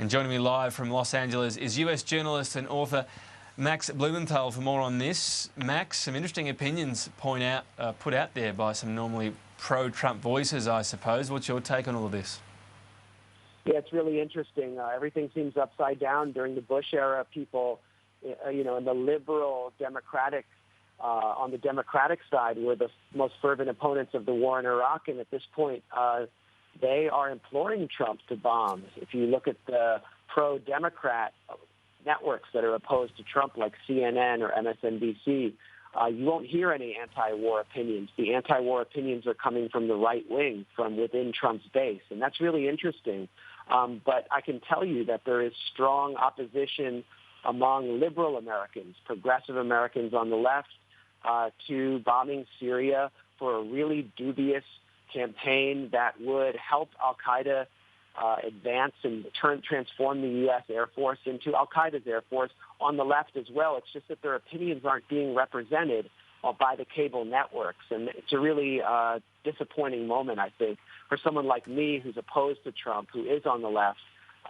And joining me live from Los Angeles is US journalist and author Max Blumenthal for more on this. Max, some interesting opinions put out there by some normally pro-Trump voices, I suppose. What's your take on all of this? Yeah, it's really interesting. Everything seems upside down. During the Bush era, people, in the liberal Democratic, on the Democratic side, were the most fervent opponents of the war in Iraq, and at this point, they are imploring Trump to bomb. If you look at the pro-Democrat networks that are opposed to Trump, like CNN or MSNBC, you won't hear any anti-war opinions. The anti-war opinions are coming from the right wing, from within Trump's base, and that's really interesting. But I can tell you that there is strong opposition among liberal Americans, progressive Americans on the left, to bombing Syria for a really dubious campaign that would help al-Qaeda advance and transform the U.S. Air Force into al-Qaeda's Air Force on the left as well. It's just that their opinions aren't being represented by the cable networks. And it's a really disappointing moment, I think, for someone like me who's opposed to Trump, who is on the left.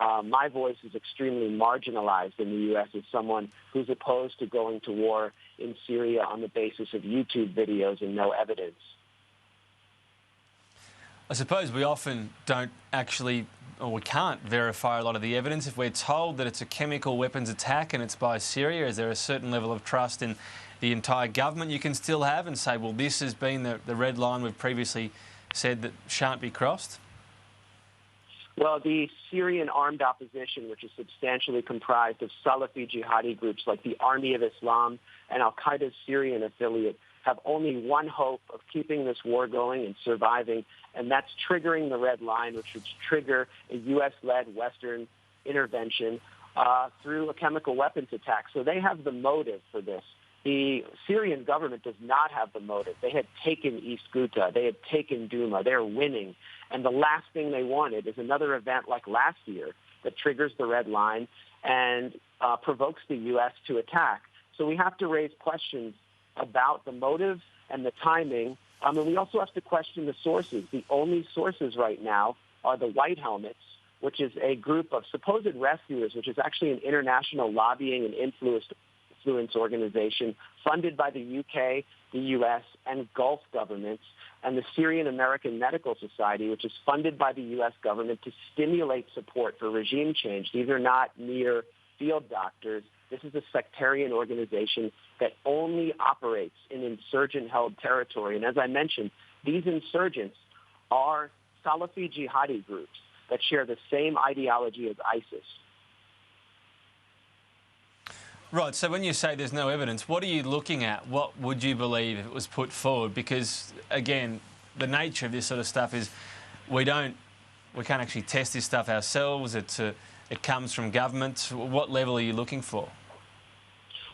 My voice is extremely marginalized in the U.S. as someone who's opposed to going to war in Syria on the basis of YouTube videos and no evidence. I suppose we often don't actually, or we can't verify a lot of the evidence. If we're told that it's a chemical weapons attack and it's by Syria, is there a certain level of trust in the entire government you can still have and say, well, this has been the red line we've previously said that shan't be crossed? Well, the Syrian armed opposition, which is substantially comprised of Salafi-jihadi groups like the Army of Islam and al-Qaeda's Syrian affiliate, have only one hope of keeping this war going and surviving, and that's triggering the red line, which would trigger a U.S.-led Western intervention through a chemical weapons attack. So they have the motive for this. The Syrian government does not have the motive. They had taken East Ghouta. They had taken Douma. They're winning. And the last thing they wanted is another event like last year that triggers the red line and provokes the U.S. to attack. So we have to raise questions about the motive and the timing. And we also have to question the sources. The only sources right now are the White Helmets, which is a group of supposed rescuers, which is actually an international lobbying and influence organization funded by the UK, the US, and Gulf governments, and the Syrian American Medical Society, which is funded by the US government to stimulate support for regime change. These are not mere field doctors. This is a sectarian organization that only operates in insurgent-held territory. And as I mentioned, these insurgents are Salafi-jihadi groups that share the same ideology as ISIS. Right, so when you say there's no evidence, what are you looking at? What would you believe if it was put forward? Because, again, the nature of this sort of stuff is we can't actually test this stuff ourselves. It comes from governments. What level are you looking for?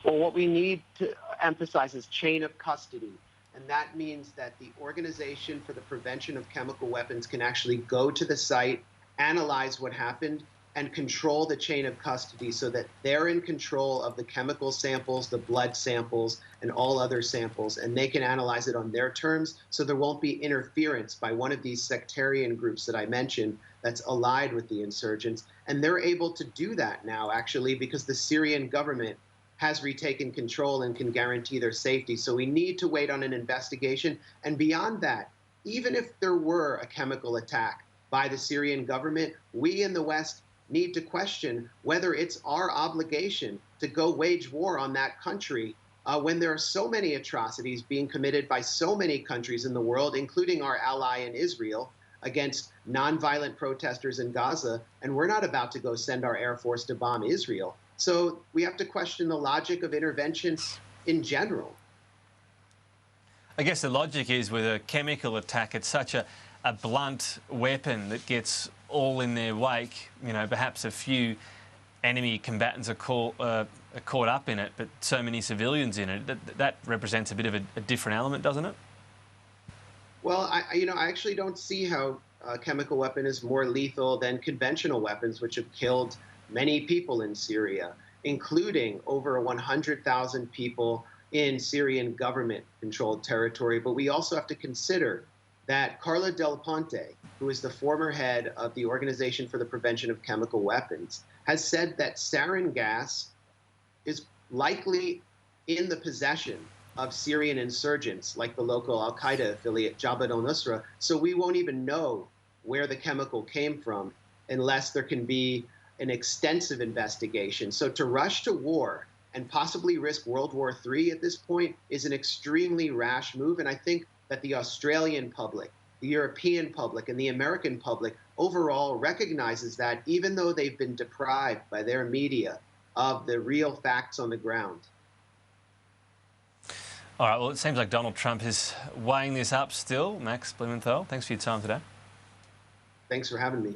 Well, what we need to emphasize is chain of custody. And that means that the Organization for the Prevention of Chemical Weapons can actually go to the site, analyze what happened, and control the chain of custody so that they're in control of the chemical samples, the blood samples, and all other samples, and they can analyze it on their terms so there won't be interference by one of these sectarian groups that I mentioned that's allied with the insurgents. And they're able to do that now, actually, because the Syrian government has retaken control and can guarantee their safety. So we need to wait on an investigation. And beyond that, even if there were a chemical attack by the Syrian government, we in the West need to question whether it's our obligation to go wage war on that country when there are so many atrocities being committed by so many countries in the world, including our ally in Israel, against nonviolent protesters in Gaza, and we're not about to go send our Air Force to bomb Israel. So we have to question the logic of intervention in general. I guess the logic is with a chemical attack, it's such a blunt weapon that gets all in their wake. Perhaps a few enemy combatants are caught up in it, but so many civilians in it. That represents a bit of a different element, doesn't it? Well, I actually don't see how a chemical weapon is more lethal than conventional weapons, which have killed many people in Syria, including over 100,000 people in Syrian government-controlled territory. But we also have to consider that Carla Del Ponte, who is the former head of the Organization for the Prevention of Chemical Weapons, has said that sarin gas is likely in the possession of Syrian insurgents like the local al-Qaeda affiliate Jabhat al-Nusra, so we won't even know where the chemical came from unless there can be an extensive investigation. So to rush to war and possibly risk World War III at this point is an extremely rash move, and I think that the Australian public, the European public, and the American public overall recognizes that, even though they've been deprived by their media of the real facts on the ground. All right, well, it seems like Donald Trump is weighing this up still. Max Blumenthal, thanks for your time today. Thanks for having me.